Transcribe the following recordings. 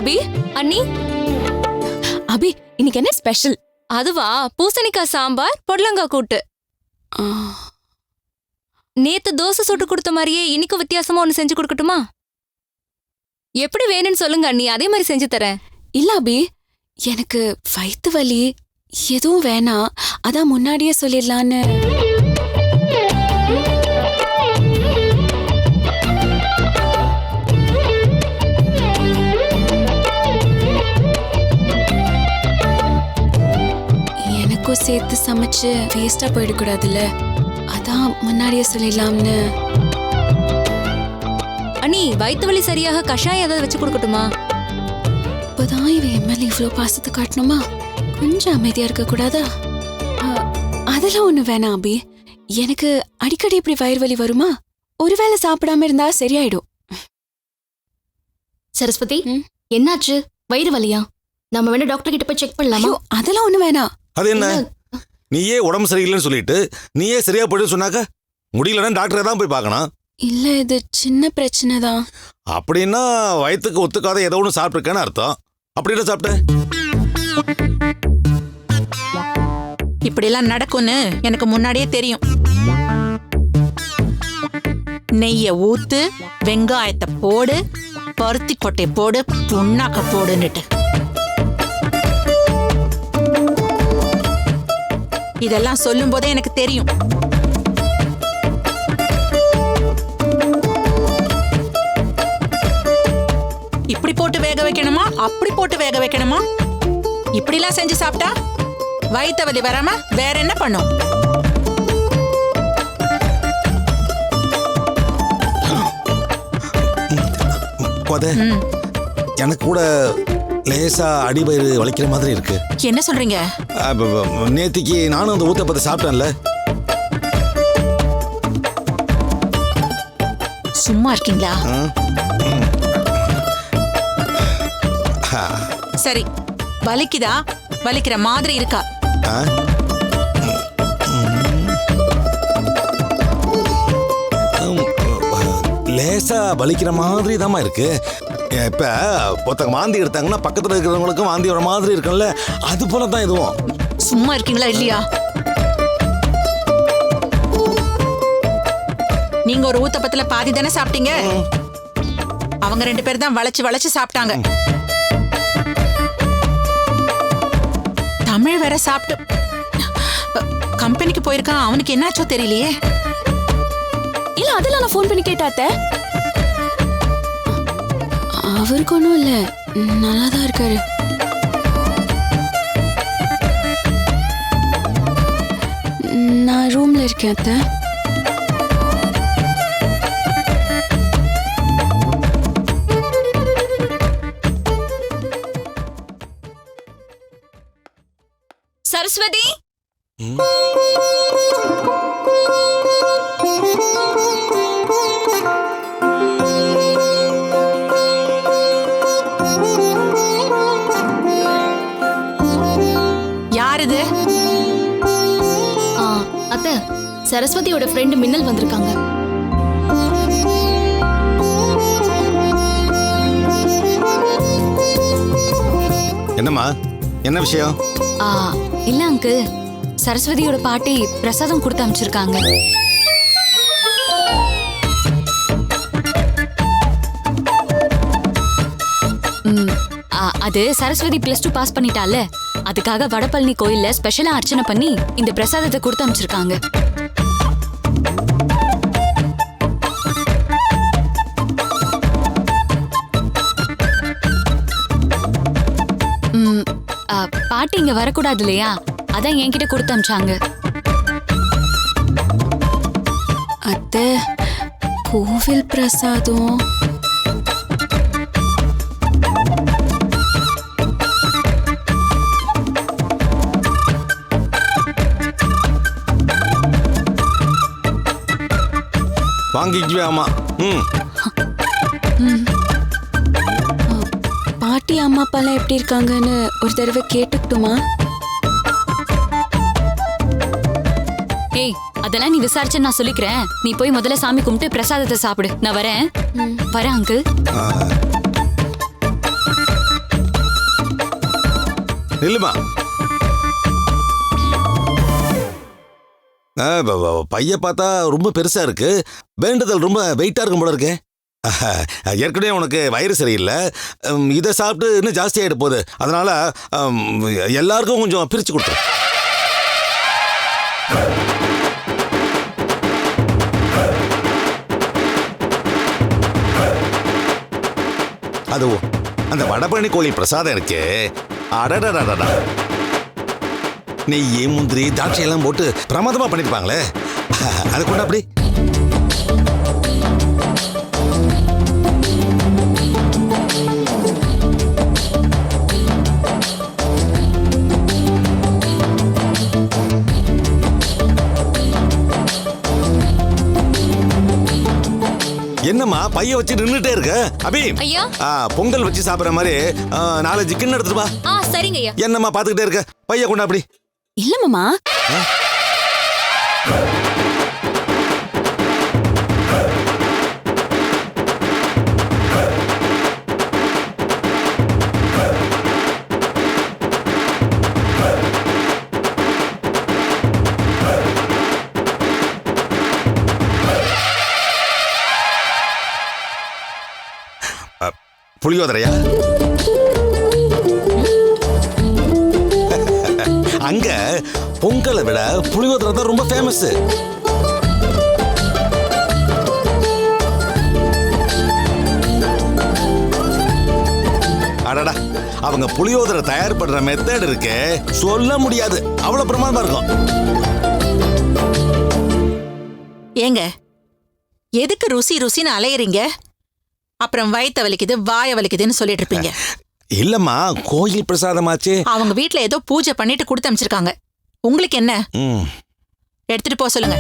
அபி, அண்ணி, அபி இன்னைக்கு என்ன ஸ்பெஷல்? அதுவா பூசணிக்காய் சாம்பார், பொடலங்காய் கூட்டு. நேத்து தோசை சுட்டு கொடுத்த மாதிரியே இன்னைக்கு வித்தியாசமா ஒண்ணு செஞ்சு கொடுக்கட்டுமா? எப்படி வேணும்னு சொல்லுங்க அண்ணி, அதே மாதிரி செஞ்சு தரேன். இல்ல அபி, எனக்கு வயித்து வலி எதுவும் வேணாம், அதான் முன்னாடியே சொல்லிடலான்னு. எனக்கும் சேர்த்து சமைச்சு வேஸ்டா போயிடக்கூடாதுல்ல, அதான் முன்னாடியே சொல்லிடலாம்னு. அண்ணி, வயித்து வலி சரியாக கஷாயம் ஏதாவது வச்சு கொடுக்கட்டுமா? இப்பதான் இவ எம்எல்ஏ இவ்வளோ பாசத்தை காட்டணுமா? கொஞ்சம் அமைதியா இருக்க கூடாதா? அதெல்லாம் ஒண்ணு வேணாம் அபி, எனக்கு அடிக்கடி இப்படி வயிறு வலி வருமா? ஒருவேளை சாப்பிடாம இருந்தா சரியாயிடும். சரஸ்வதி, என்னாச்சு? வயிறு வலியா? நம்ம வேணா டாக்டர் கிட்ட போய் செக் பண்ணலாமா? அதெல்லாம் ஒண்ணு வேணாம். அது என்ன, நீயே உடம்பு சரியில்லைன்னு சொல்லிட்டு நீயே சரியா போயிட்டு சொன்னாக்க முடியலன்னா டாக்டரை தான் போய் பார்க்கணும். இல்ல, இது சின்ன பிரச்சனை தான். அப்படின்னா வயிற்றுக்கு ஒத்துக்காத ஏதோ ஒன்று சாப்பிட்டுருக்கேன்னு அர்த்தம். அப்படி என்ன சாப்பிட்டேன்? இப்படிலாம் நடக்கும்னு எனக்கு முன்னாடியே தெரியும். நெய்ய ஊத்து, வெங்காயத்தை போடு, பருத்தி கொட்டை போடு, புண்ணாக்க போடுன்னுட்டு. இதெல்லாம் சொல்லும் போதே எனக்கு தெரியும். இப்படி போட்டு வேக வைக்கணுமா, அப்படி போட்டு வேக வைக்கணுமா? இப்படிலாம் செஞ்சு சாப்பிட்டா வயித்த வலி வராம வேற என்ன பண்ணும்? எனக்கு கூட லேசா அடிவயிறு வலிக்கிற மாதிரி இருக்கு. என்ன சொல்றீங்க? நேத்திக்கு நானும் அந்த ஊத்தப்பத்தை சாப்பிட்டேன்ல. சும்மா இருக்கீங்களா? சரி, வலிக்குதா? வலிக்கிற மாதிரி இருக்கா? லேசா வலிக்கிற மாதிரி தாமா இருக்கு. இப்ப ஒருத்தங்க வாந்தி எடுத்தாங்கன்னா பக்கத்துல இருக்கிறவங்களுக்கும் வாந்தி வர மாதிரி இருக்கும்ல, அது போல தான் இதுவும். சும்மா இருக்கீங்களா இல்லையா? நீங்க ஒரு ஊத்தப்பத்துல பாதி தானே சாப்பிட்டீங்க. அவங்க 2 பேர் தான் வளைச்சு வளைச்சு சாப்பிட்டாங்க. தமிழ் வேற சாப்பிட்டு கம்பெனிக்கு போயிருக்கான். அவனுக்கு என்னாச்சோ தெரியலையே. இல்ல, அதெல்லாம் நான் ஃபோன் பண்ணி கேட்டாத்த. அவருக்கு ஒன்றும் இல்லை, நல்லாதான் இருக்காரு. நான் ரூம்ல இருக்கேன் அத்தை. சரஸ்வதி, யார் இது? அத்தை, சரஸ்வதியோட ஃப்ரெண்ட் மின்னல் வந்திருக்காங்க. என்னம்மா, என்ன விஷயம்? இல்ல அங்கிள், சரஸ்வதியோட பாட்டி பிரசாதம் கொடுத்து அனுப்பிச்சிருக்காங்க. அது சரஸ்வதி +2 பாஸ் பண்ணிட்டால, அதுக்காக வடபழனி கோயில்ல ஸ்பெஷலா அர்ச்சனை பண்ணி இந்த பிரசாதத்தை கொடுத்து அனுப்பிச்சிருக்காங்க. பாட்டி இங்க வரக்கூடாது இல்லையா, அதான் என்கிட்ட கொடுத்து அனுப்பிச்சாங்க. அத்தை, கோவில் பிரசாதம். வாங்கிக்குவே. ஆமா. பாட்டி அம்மா அப்பாலாம் எப்படி இருக்காங்கன்னு ஒரு தடவை கேட்டுக்கிட்டுமா? ஏய், அதெல்லாம் நீ விசாரிச்சு நான் சொல்லிக்கிறேன். நீ போய் முதல்ல சாமி கும்பிட்டு பிரசாதத்தை சாப்பிடு. நான் வரேன். வரேன் அங்கிள். நில்லுமா. பைய பார்த்தா ரொம்ப பெருசா இருக்கு. வேண்டுதல் ரொம்ப வெயிட்டா இருக்கும் போல இருக்கு. ஏற்கனவே உனக்கு வயிறு சரியில்லை. இதை சாப்பிட்டு இன்னும் ஜாஸ்தி ஆகிட்டு போகுது. அதனால எல்லாருக்கும் கொஞ்சம் பிரிச்சு கொடுத்துரு. அதுவும் அந்த வடபழனி கோயில் பிரசாதம் இருக்கு. அடடடடா, நெய் முந்திரி திராட்சை எல்லாம் போட்டு பிரமாதமா பண்ணிருப்பாங்களே. அது கொண்டு அப்படி. என்னம்மா பைய வச்சு நின்னுட்டே இருக்க? அபி, ஐயா. பொங்கல் வச்சு சாப்பிடுற மாதிரி 4-5 கிண்ணம் எடுத்துட்டு வா. சரிங்க ஐயா. என்னம்மா பாத்துக்கிட்டே இருக்க? பைய கொண்டு அப்படி. இல்ல மாமா. புளியோதரையா? அங்க பொங்கலை விட புளியோதரை தான் ரொம்ப ஃபேமஸ். அடடா, அவங்க புளியோதரை தயார் பண்ற மெத்தட் இருக்கு, சொல்ல முடியாது, அவ்வளவு பிரமாதமா இருக்கும். ஏங்க, எதுக்கு ருசி ருசின்னு அலையறீங்க? அப்புறம் வயித்த வலிக்குது வாய வலிக்குதுன்னு சொல்லிட்டு இருப்பீங்க. இல்லம்மா, கோயில் பிரசாதமாச்சு. அவங்க வீட்ல ஏதோ பூஜை பண்ணிட்டு கொடுத்து அமைச்சிருக்காங்க. உங்களுக்கு என்ன? எடுத்துட்டு போக சொல்லுங்க.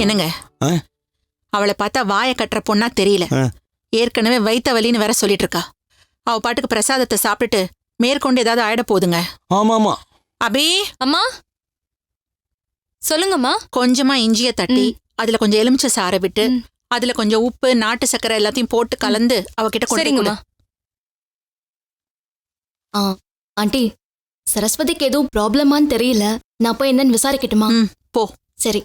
என்னங்க, அவளை பார்த்தா வாய கட்டுற பொண்ணா தெரியல. ஏற்கனவே வயித்த வலின்னு வேற சொல்லிட்டு இருக்கா. அவ பாட்டுக்கு பிரசாதத்தை சாப்பிட்டுட்டு மேற்கொண்டு ஏதாவது ஆயிட போதுங்க. ஆமாமா. அபி, அம்மா சொல்லுங்கம்மா. கொஞ்சமா இஞ்சிய தட்டி அதுல கொஞ்சம் எலுமிச்சை சாறை விட்டு அதுல கொஞ்சம் உப்பு நாட்டு சக்கரை எல்லாத்தையும் போட்டு கலந்து அவகிட்ட கொடுங்க. ஆண்டி, சரஸ்வதிக்கு எதுவும் ப்ராப்ளமான்னு தெரியல. நான் போய் என்னன்னு விசாரிக்கட்டுமா? போ. சரி.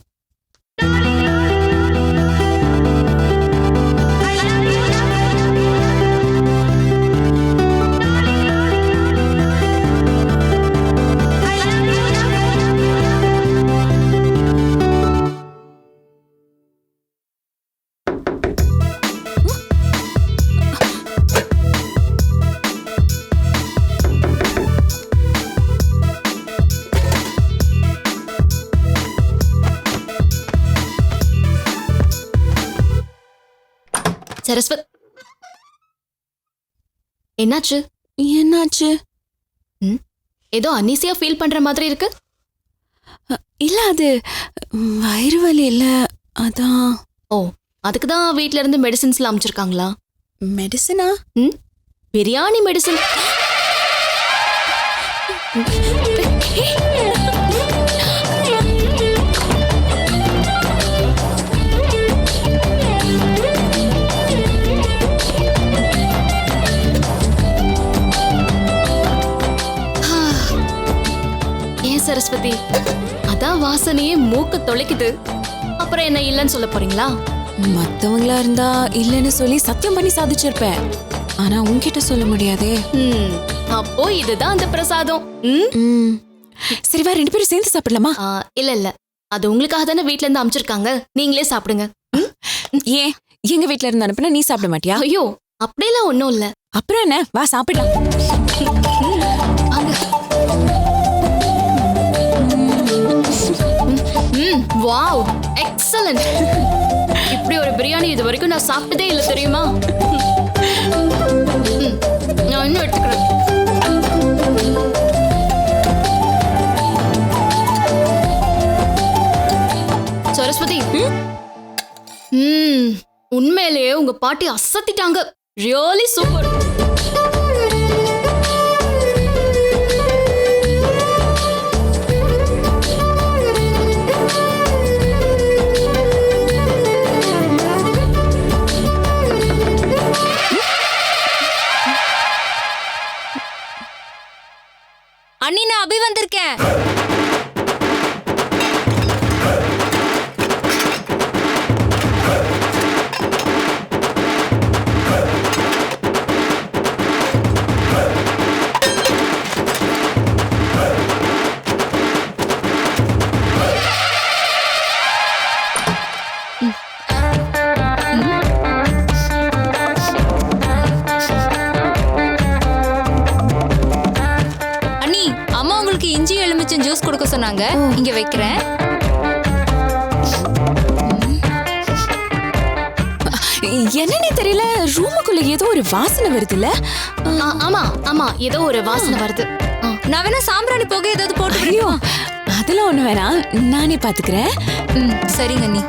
சரஸ்வத், என்னாச்சு? என்னாச்சு? ஏதோ அன்னீசியா ஃபீல் பண்ற மாதிரி இருக்கு. இல்ல, அது வயிறு வலி இல்ல, அதான். ஓ, அதுக்கு தான் வீட்ல இருந்து மெடிசின்ஸ்லாம் அமைச்சிருக்காங்களா? மெடிசனா? பிரியாணி மெடிசின். சரஸ்வதி, அதான் வாசனையே மூக்கு தொலைக்குது. அப்புறம் என்ன இல்லன்னு சொல்ல போறீங்களா? மத்தவங்களா இருந்தா இல்லைன்னு சொல்லி சத்தியம் பண்ணி சாதிச்சிருப்பேன். ஆனா உன்கிட்ட சொல்ல முடியாதே. அப்போ இதுதான் அந்த பிரசாதம். சரி வா, 2 பேரும் சேர்ந்து சாப்பிடலாமா? இல்ல அது உங்களுக்காக தானே வீட்ல இருந்து அனுப்பிச்சிருக்காங்க, நீங்களே சாப்பிடுங்க. ஏன் எங்க வீட்ல இருந்து அனுப்புனா நீ சாப்பிட மாட்டியா? ஐயோ அப்படியெல்லாம் ஒண்ணும் இல்ல. அப்புறம் என்ன, வா சாப்பிடலாம். Wow, excellent. இப்படி ஒரு பிரியாணி இது வரைக்கும் நான் சாப்பிட்டதே இல்லை தெரியுமா? நான் இன்னும் எடுத்துக்கிறேன். சரஸ்வதி, உண்மையிலேயே உங்க பாட்டி அசத்திட்டாங்க. Really super. அண்ணி நான் அபி வந்திருக்கேன். இஞ்சி எலுமிச்சம் ஜூஸ் கொடுக்க சொன்னாங்க, இங்க வைக்கிறேன். என்னன்னே தெரியல, ரூமுக்குள்ள ஏதோ ஒரு வாசனை வருதுல்ல? ஆமா ஆமா, ஏதோ ஒரு வாசனை வருது. நான் வேணா சாம்பிராணி போக ஏதாவது போட்டு. அதெல்லாம் ஒண்ணு வேணாம், நானே பாத்துக்கிறேன். சரிங்க அண்ணி.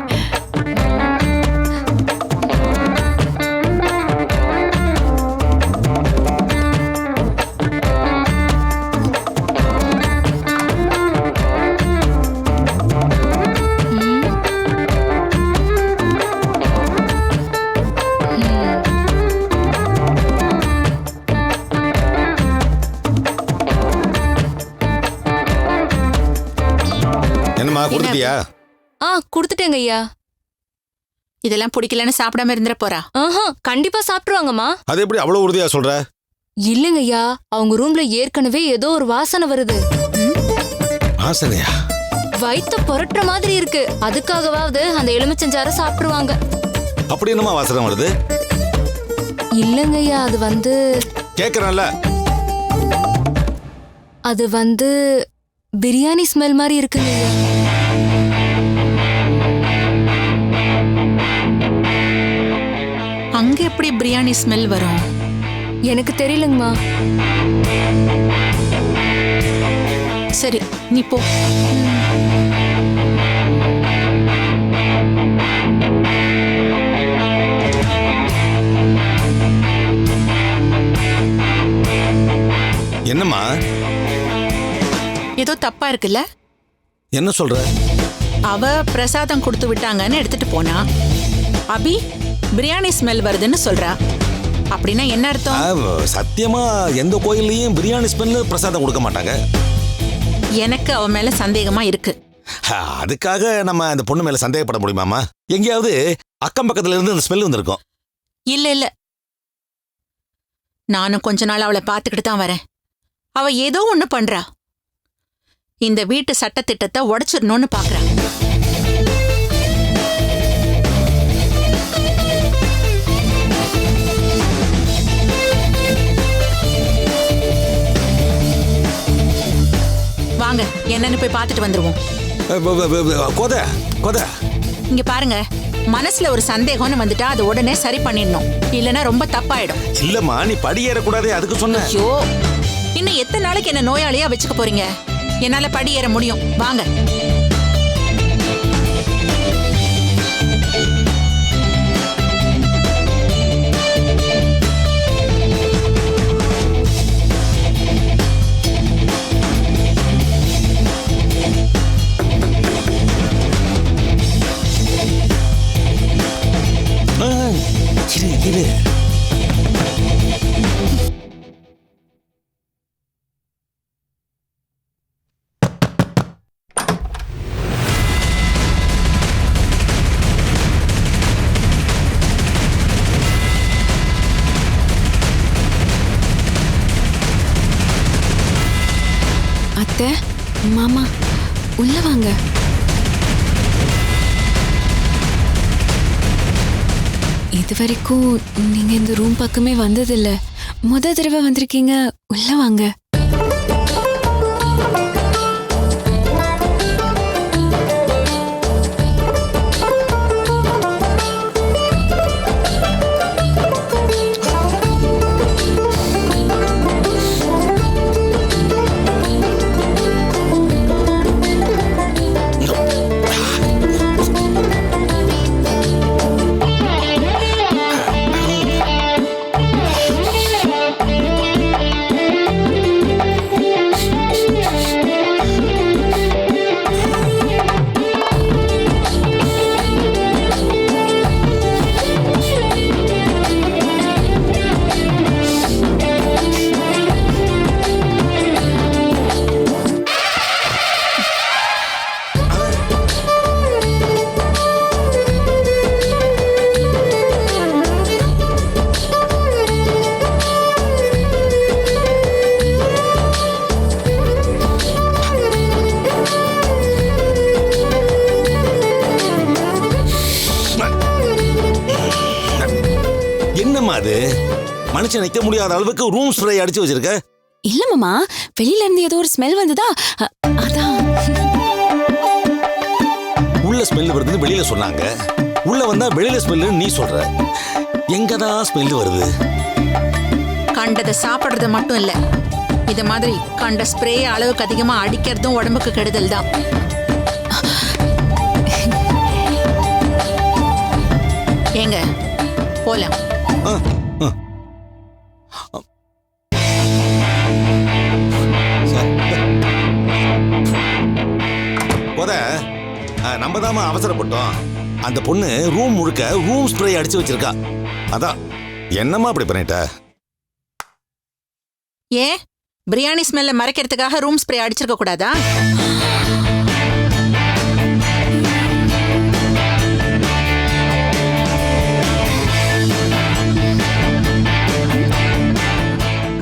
கொடுத்தியா? கொடுத்துட்டேங்க ஐயா. இதெல்லாம் பிடிக்கலன்னு சாப்பிடாம இருந்துற போறா? கண்டிப்பா சாப்பிடுவாங்கம்மா. அது எப்படி அவ்வளவு உறுதியா சொல்ற? இல்லங்க ஐயா, அவங்க ரூம்ல ஏற்கனவே ஏதோ ஒரு வாசனை வருது. வாசனையா? வயித்த புரட்டுற மாதிரி இருக்கு. அதுக்காகவாவது அந்த எலுமிச்சஞ்சார சாப்பிடுவாங்க. அப்படி என்னமா வாசனை வருது? இல்லங்க ஐயா, கேக்குறேன்ல. அது பிரியாணி ஸ்மெல் மாதிரி இருக்குங்க ஐயா. அங்க எப்படி பிரியாணி ஸ்மெல் வரும்? எனக்கு தெரியலங்கம்மா. சரி நீ போ. என்னம்மா? ஏதோ தப்பா இருக்குல்ல? என்ன சொல்ற? அவ பிரசாதம் கொடுத்து விட்டாங்கன்னு எடுத்துட்டு போனா, அபி பிரியாணி ஸ்மெல் வருதுன்னு சொல்றா. அப்படின்னா என்ன அர்த்தம்? சத்தியமா எந்த கோயில்லையும் பிரியாணி ஸ்மெல் பிரசாதம் கொடுக்க மாட்டாங்க. எனக்கு அவ மேல சந்தேகமா இருக்கு. அதுக்காக நம்ம அந்த பொண்ணு மேல சந்தேகப்பட முடியுமாமா? எங்கேயாவது அக்கம் பக்கத்துல இருந்து அந்த ஸ்மெல் வந்திருக்கும். இல்ல இல்ல, நானும் கொஞ்ச நாள் அவளை பாத்துக்கிட்டு தான் வரேன். அவ ஏதோ ஒண்ணு பண்றா. இந்த வீட்டு சட்டத்திட்டத்தை உடைச்சிடணும்னு பாக்குறா. வாங்க, என்னன்னு போய் பார்த்துட்டு வந்துருவோம். இங்க பாருங்க, மனசுல ஒரு சந்தேகம்னு வந்துட்டா அது உடனே சரி பண்ணிடணும், இல்லனா ரொம்ப தப்பாயிடும். இல்லம்மா, நீ படியேறக்கூடாது அதுக்கு சொன்ன. ஐயோ, இன்னும் எத்தனை நாளைக்கு என்ன நோயாளியா வச்சுக்க போறீங்க? என்னால படியேற முடியும், வாங்க. இரு. அத்தை மாமா உள்ள வாங்க. இது வரைக்கும் நீங்க இந்த ரூம் பக்கமே வந்ததில்ல. முத தடவை வந்திருக்கீங்க. உள்ள வாங்க. என்னம்மா அது? மனுஷன் நிக்க முடியாத அளவுக்கு ரூம் ஸ்ப்ரே அடிச்சு வச்சிருக்க. இல்ல மாமா, வெளியில இருந்து ஏதோ ஒரு ஸ்மெல் வந்ததா, அதான். உள்ள ஸ்மெல் வருதுன்னு வெளியில சொன்னாங்க. உள்ள வந்தா வெளியில ஸ்மெல்லுன்னு நீ சொல்ற. எங்கதான் ஸ்மெல் வருது? கண்டதை சாப்பிடுறது மட்டும் இல்ல, இது மாதிரி கண்ட ஸ்ப்ரே அளவுக்கு அதிகமா அடிக்கிறதும் உடம்புக்கு கெடுதல் தான். ஏங்க போலாம். நம்ம தாம அவசரப்பட்டோம். அந்த பொண்ணு ரூம் முழுக்க ரூம் ஸ்ப்ரே அடிச்சு வச்சிருக்கா. அதான் என்னம்மா அப்படி பண்ணிட்ட? ஏன் பிரியாணி ஸ்மெல்ல மறைக்கிறதுக்காக ரூம் ஸ்ப்ரே அடிச்சிருக்க கூடாதா?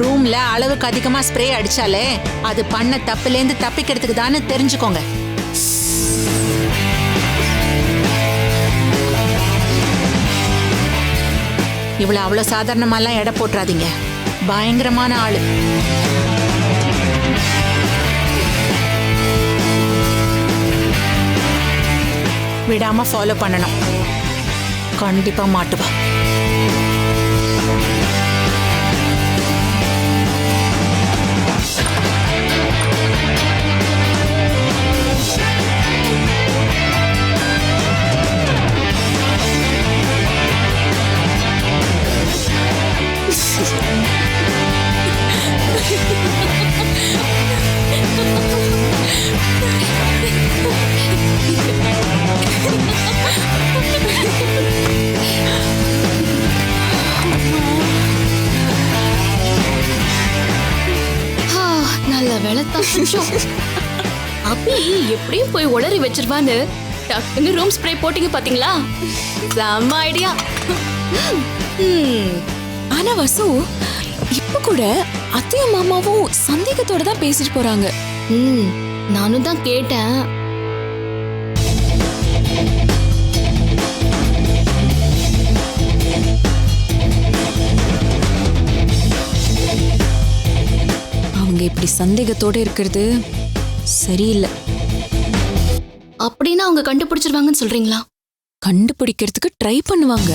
ரூம்ல அளவுக்கு அதிகமா ஸ்ப்ரே அடிச்சாலே அது பண்ண தப்புலேருந்து தப்பிக்கிறதுக்கு தானே தெரிஞ்சுக்கோங்க. இவ்வளவு அவ்வளவு சாதாரணமாலாம் எடை போட்டுறாதீங்க. பயங்கரமான ஆளு. விடாம ஃபாலோ பண்ணணும். கண்டிப்பா மாட்டுவா. நல்ல வேலை தப்பிச்சோம். அப்பி எப்படியும் போய் உளறி வச்சிருவான்னு டக்குன்னு ரூம் ஸ்ப்ரே போட்டீங்க பாத்தீங்களா? செம்ம ஐடியா. ஆனா வசு, இப்ப கூட அத்தையும் மாமாவும் சந்தேகத்தோட தான் பேசிட்டு போறாங்க. நானும் தான் கேட்டேன். அவங்க இப்படி சந்தேகத்தோட இருக்கிறது சரியில்லை. அப்படின்னா அவங்க கண்டுபிடிச்சிருவாங்கன்னு சொல்றீங்களா? கண்டுபிடிக்கிறதுக்கு ட்ரை பண்ணுவாங்க.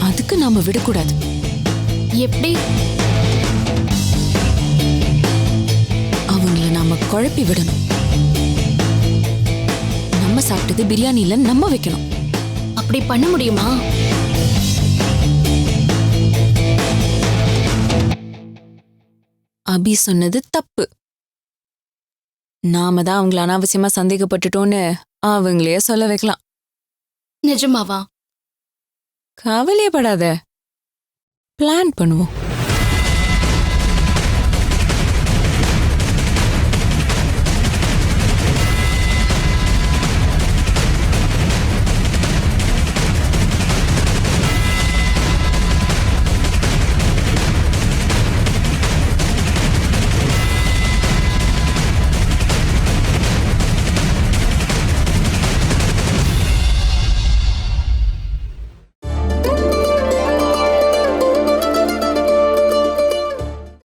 அதுக்கு நாம விடக்கூடாது. எப்படி? அவங்கள நாம குழப்பி விடணும். நம்ம சாப்பிட்டது பிரியாணில நம்ம வைக்கணும். அப்படி பண்ண முடியுமா? அபி சொன்னது தப்பு. நாம தான் அவங்கள அனாவசியமா சந்தேகப்பட்டுட்டோன்னு அவங்களே சொல்ல வைக்கலாம். நிஜமாவா? கவலையப்படாத, பிளான் பண்ணுவோம்.